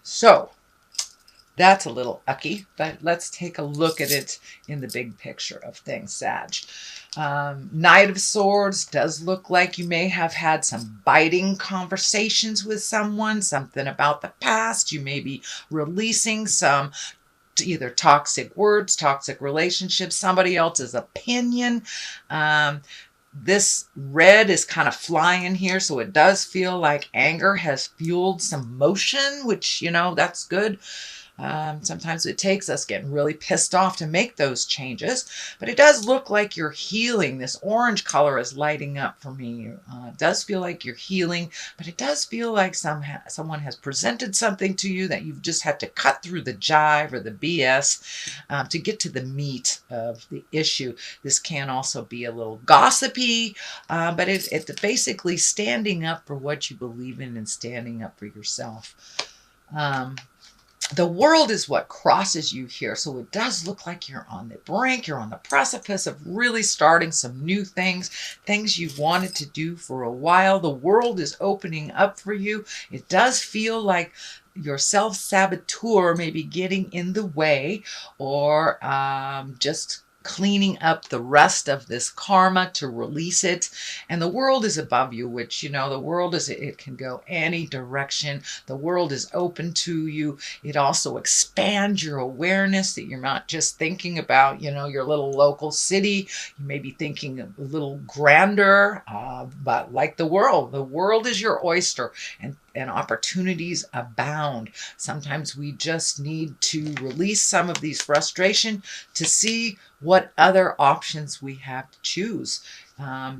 So that's a little ucky, but let's take a look at it in the big picture of things, Sag. Knight of Swords does look like you may have had some biting conversations with someone, something about the past. You may be releasing some either toxic words, toxic relationships, somebody else's opinion. This red is kind of flying here, so it does feel like anger has fueled some motion, which, that's good. Sometimes it takes us getting really pissed off to make those changes, but it does look like you're healing. This orange color is lighting up for me. It does feel like you're healing, but it does feel like someone has presented something to you that you've just had to cut through the jive or the BS to get to the meat of the issue. This can also be a little gossipy, but it's basically standing up for what you believe in and standing up for yourself. The world is what crosses you here. So it does look like you're on the brink. You're on the precipice of really starting some new things you've wanted to do for a while. The world is opening up for you. It does feel like your self-saboteur may be getting in the way, or just cleaning up the rest of this karma to release it. And the world is above you, which, the world it can go any direction. The world is open to you. It also expands your awareness that you're not just thinking about, your little local city. You may be thinking a little grander, but like the world is your oyster, and opportunities abound. Sometimes we just need to release some of these frustration to see what other options we have to choose.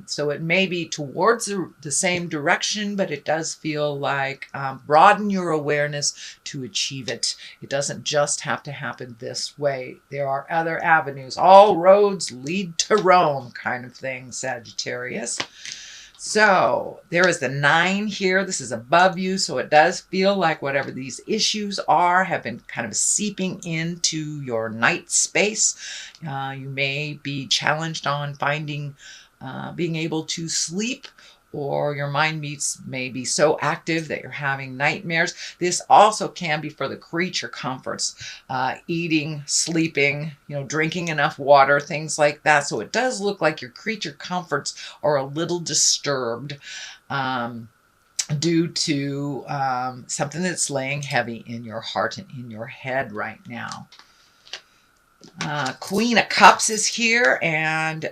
So it may be towards the same direction, but it does feel like broaden your awareness to achieve it. It doesn't just have to happen this way. There are other avenues. All roads lead to Rome kind of thing, Sagittarius. So there is the 9 here. This is above you. So it does feel like whatever these issues are have been kind of seeping into your night space. You may be challenged on being able to sleep, or your mind may be so active that you're having nightmares. This also can be for the creature comforts, eating, sleeping, drinking enough water, things like that. So it does look like your creature comforts are a little disturbed due to something that's laying heavy in your heart and in your head right now. Queen of Cups is here, and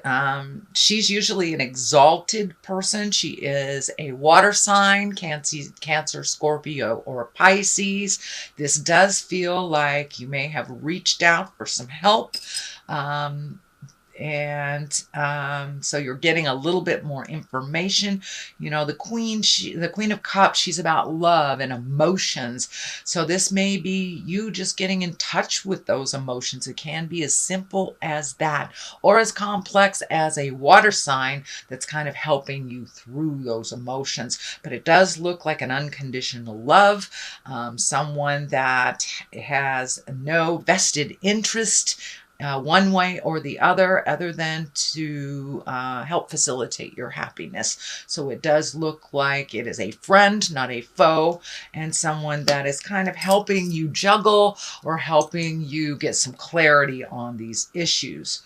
she's usually an exalted person. She is a water sign, Cancer, Scorpio, or Pisces. This does feel like you may have reached out for some help. So you're getting a little bit more information. The Queen of Cups, she's about love and emotions. So this may be you just getting in touch with those emotions. It can be as simple as that, or as complex as a water sign that's kind of helping you through those emotions. But it does look like an unconditional love, someone that has no vested interest one way or the other than to help facilitate your happiness. So it does look like it is a friend, not a foe, and someone that is kind of helping you juggle or helping you get some clarity on these issues.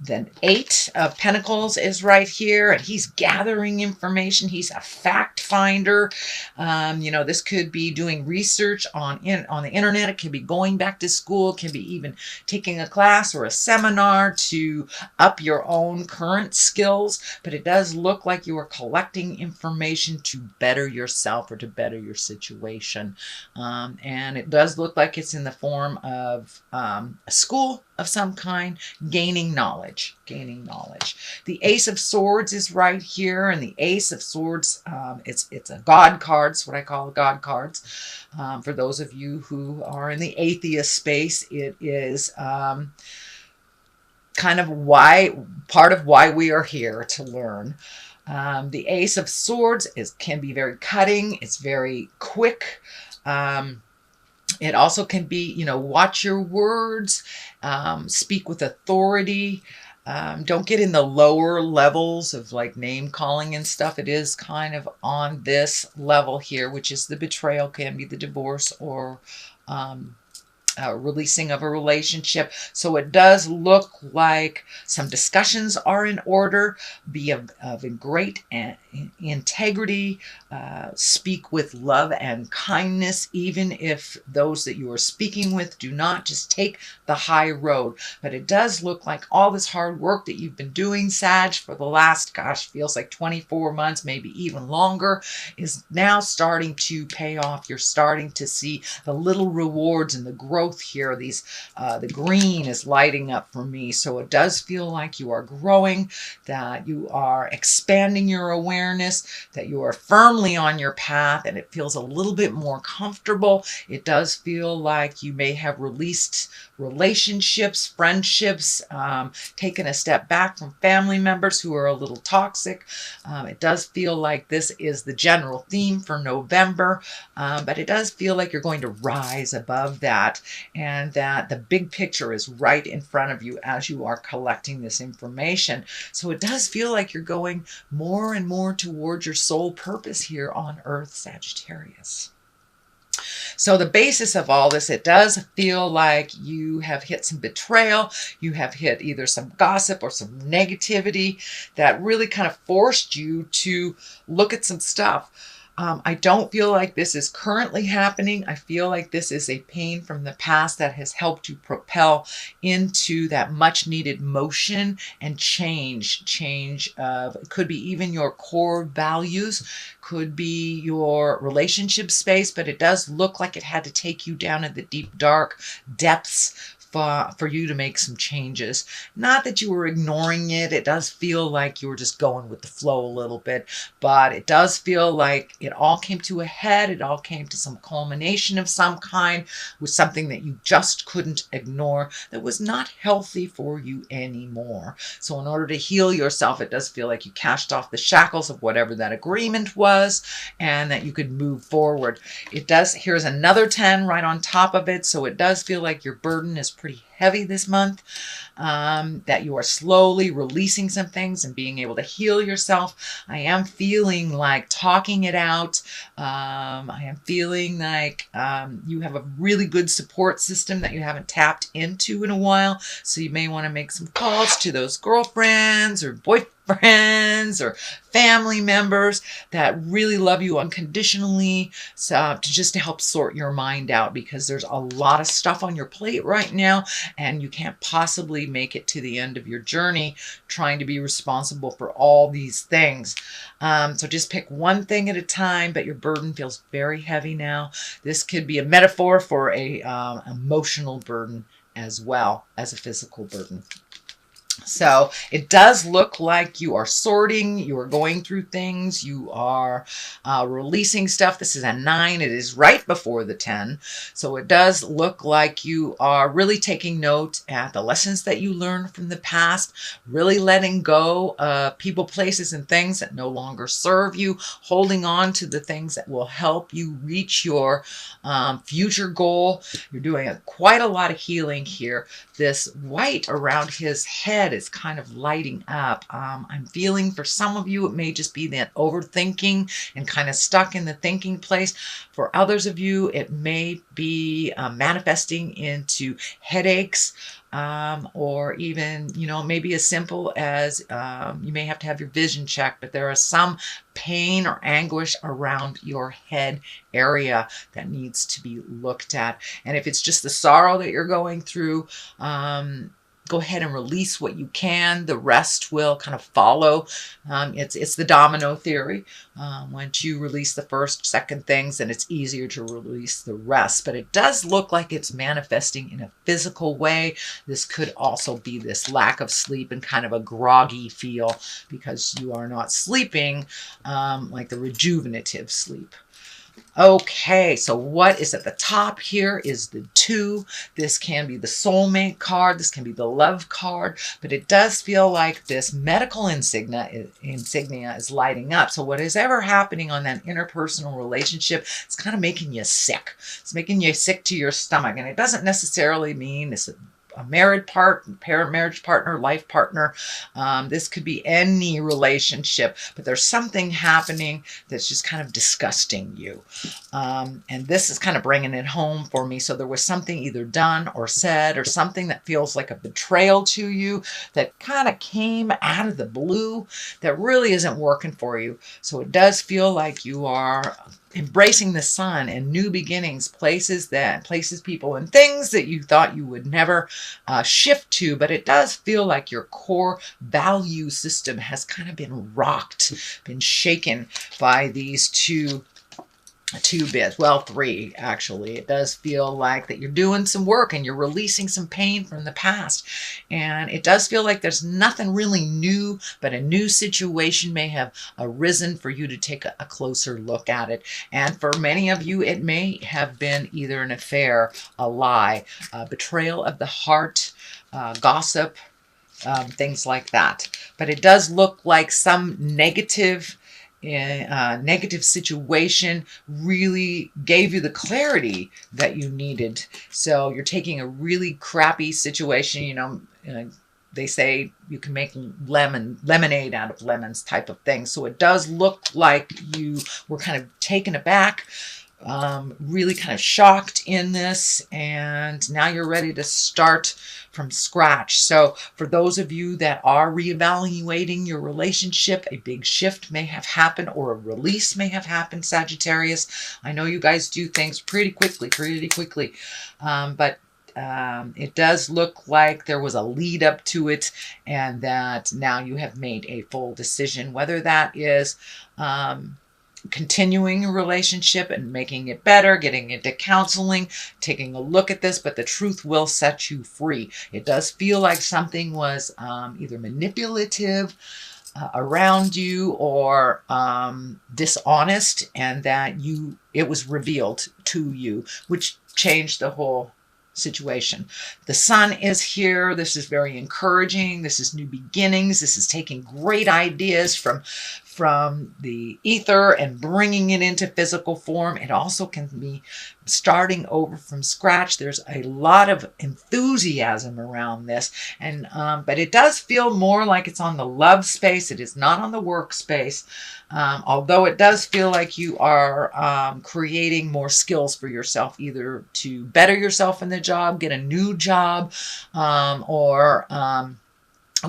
Then 8 of Pentacles is right here, and he's gathering information. He's a fact finder. This could be doing research on the internet. It could be going back to school. It can be even taking a class or a seminar to up your own current skills. But it does look like you are collecting information to better yourself or to better your situation. And it does look like it's in the form of a school of some kind, gaining knowledge. The Ace of Swords is right here, and the Ace of Swords, it's a God card. It's what I call God cards. For those of you who are in the atheist space, it is kind of part of why we are here to learn. The Ace of Swords can be very cutting. It's very quick. It also can be, watch your words, speak with authority. Don't get in the lower levels of like name calling and stuff. It is kind of on this level here, which is the betrayal, can be the divorce or releasing of a relationship. So it does look like some discussions are in order, be of great integrity, speak with love and kindness, even if those that you are speaking with do not. Just take the high road. But it does look like all this hard work that you've been doing, Sag, for the last, gosh, feels like 24 months, maybe even longer, is now starting to pay off. You're starting to see the little rewards and the growth here. These the green is lighting up for me, so it does feel like you are growing, that you are expanding your awareness, that you are firmly on your path, and it feels a little bit more comfortable. It does feel like you may have released relationships, friendships, taken a step back from family members who are a little toxic. It does feel like this is the general theme for November, but it does feel like you're going to rise above that, and that the big picture is right in front of you as you are collecting this information. So it does feel like you're going more and more towards your soul purpose here on Earth, Sagittarius. So the basis of all this, it does feel like you have hit some betrayal. You have hit either some gossip or some negativity that really kind of forced you to look at some stuff. I don't feel like this is currently happening. I feel like this is a pain from the past that has helped you propel into that much needed motion and change. Change of, it could be even your core values, could be your relationship space, but it does look like it had to take you down in the deep, dark depths for you to make some changes. Not that you were ignoring it. It does feel like you were just going with the flow a little bit, but it does feel like it all came to a head. It all came to some culmination of some kind with something that you just couldn't ignore, that was not healthy for you anymore. So in order to heal yourself, it does feel like you cast off the shackles of whatever that agreement was, and that you could move forward. It does, here's another 10 right on top of it. So it does feel like your burden is pretty heavy this month, that you are slowly releasing some things and being able to heal yourself. I am feeling like talking it out. I am feeling like you have a really good support system that you haven't tapped into in a while. So you may want to make some calls to those girlfriends or boyfriends or family members that really love you unconditionally, so to help sort your mind out, because there's a lot of stuff on your plate right now and you can't possibly make it to the end of your journey trying to be responsible for all these things. So just pick one thing at a time, but your burden feels very heavy now. This could be a metaphor for a emotional burden as well as a physical burden. So it does look like you are sorting, you are going through things, you are releasing stuff. This is a 9. It is right before the 10. So it does look like you are really taking note at the lessons that you learned from the past, really letting go of people, places, and things that no longer serve you, holding on to the things that will help you reach your future goal. You're doing quite a lot of healing here. This white around his head is kind of lighting up. I'm feeling for some of you, it may just be that overthinking and kind of stuck in the thinking place. For others of you, it may be manifesting into headaches, or even, maybe as simple as you may have to have your vision checked, but there is some pain or anguish around your head area that needs to be looked at. And if it's just the sorrow that you're going through, go ahead and release what you can. The rest will kind of follow. It's the domino theory. Once you release the first, second things, then it's easier to release the rest. But it does look like it's manifesting in a physical way. This could also be this lack of sleep and kind of a groggy feel because you are not sleeping like the rejuvenative sleep. Okay, so what is at the top here is the 2. This can be the soulmate card. This can be the love card, but it does feel like this medical insignia is lighting up. So what is ever happening on that interpersonal relationship, it's kind of making you sick. It's making you sick to your stomach, and it doesn't necessarily mean this a marriage partner, life partner. This could be any relationship, but there's something happening that's just kind of disgusting you. And this is kind of bringing it home for me. So there was something either done or said or something that feels like a betrayal to you that kind of came out of the blue that really isn't working for you. So it does feel like you are embracing the sun and new beginnings, places, people, and things that you thought you would never shift to. But it does feel like your core value system has kind of been rocked, been shaken by these two bits. Well, three, actually. It does feel like that you're doing some work and you're releasing some pain from the past. And it does feel like there's nothing really new, but a new situation may have arisen for you to take a closer look at it. And for many of you, it may have been either an affair, a lie, a betrayal of the heart, gossip, things like that. But it does look like some negative situation really gave you the clarity that you needed. So you're taking a really crappy situation, they say you can make lemonade out of lemons type of thing. So it does look like you were kind of taken aback, really kind of shocked in this, and now you're ready to start from scratch. So for those of you that are reevaluating your relationship, a big shift may have happened or a release may have happened, Sagittarius. I know you guys do things pretty quickly, but it does look like there was a lead up to it and that now you have made a full decision, whether that is continuing a relationship and making it better, getting into counseling, taking a look at this, but the truth will set you free. It does feel like something was either manipulative around you or dishonest, and that it was revealed to you, which changed the whole situation. The sun is here. This is very encouraging. This is new beginnings. This is taking great ideas from the ether and bringing it into physical form. It also can be starting over from scratch. There's a lot of enthusiasm around this, and but it does feel more like it's on the love space. It is not on the work space, although it does feel like you are creating more skills for yourself, either to better yourself in the job, get a new job, or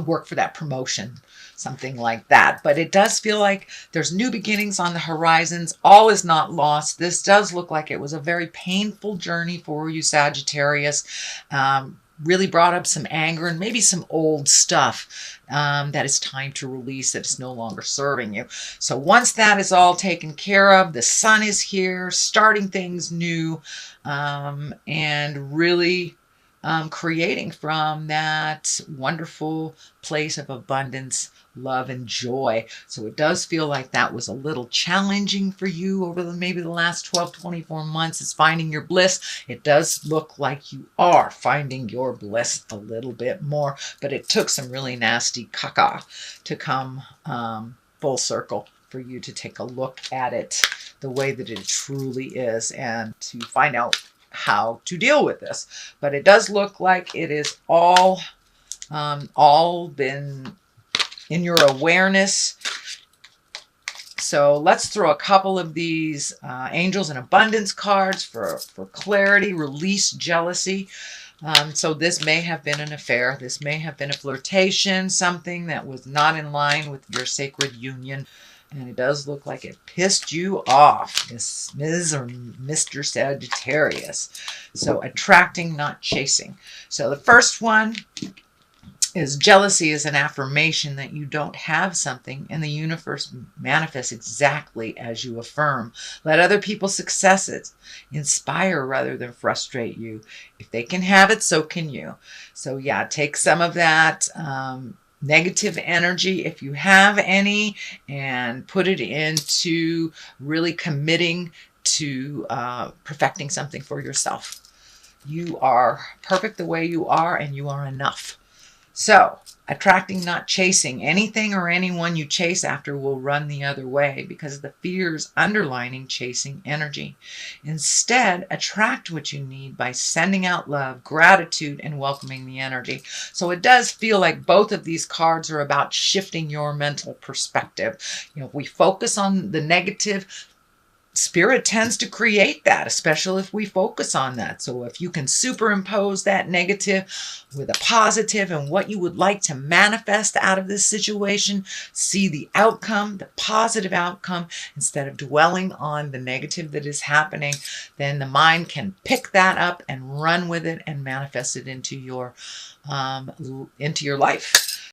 work for that promotion, something like that. But it does feel like there's new beginnings on the horizons. All is not lost. This does look like it was a very painful journey for you, Sagittarius. Really brought up some anger and maybe some old stuff that is time to release, that is no longer serving you. So once that is all taken care of, the sun is here, starting things new, and really creating from that wonderful place of abundance, love, and joy. So it does feel like that was a little challenging for you over maybe the last 12, 24 months. Is finding your bliss. It does look like you are finding your bliss a little bit more, but it took some really nasty caca to come full circle for you to take a look at it the way that it truly is and to find out how to deal with this. But it does look like it is all been in your awareness. So let's throw a couple of these angels and abundance cards for clarity, release, jealousy. So this may have been an affair. This may have been a flirtation, something that was not in line with your sacred union. And it does look like it pissed you off, Ms. or Mr. Sagittarius. So attracting, not chasing. So the first one is jealousy is an affirmation that you don't have something, and the universe manifests exactly as you affirm. Let other people's successes inspire rather than frustrate you. If they can have it, so can you. So yeah, take some of that negative energy, if you have any, and put it into really committing to perfecting something for yourself. You are perfect the way you are, and you are enough. So, attracting, not chasing. Anything or anyone you chase after will run the other way because of the fears underlining chasing energy. Instead, attract what you need by sending out love, gratitude, and welcoming the energy. So it does feel like both of these cards are about shifting your mental perspective. If we focus on the negative, Spirit tends to create that, especially if we focus on that. So if you can superimpose that negative with a positive and what you would like to manifest out of this situation, see the outcome, the positive outcome, instead of dwelling on the negative that is happening, then the mind can pick that up and run with it and manifest it into your life.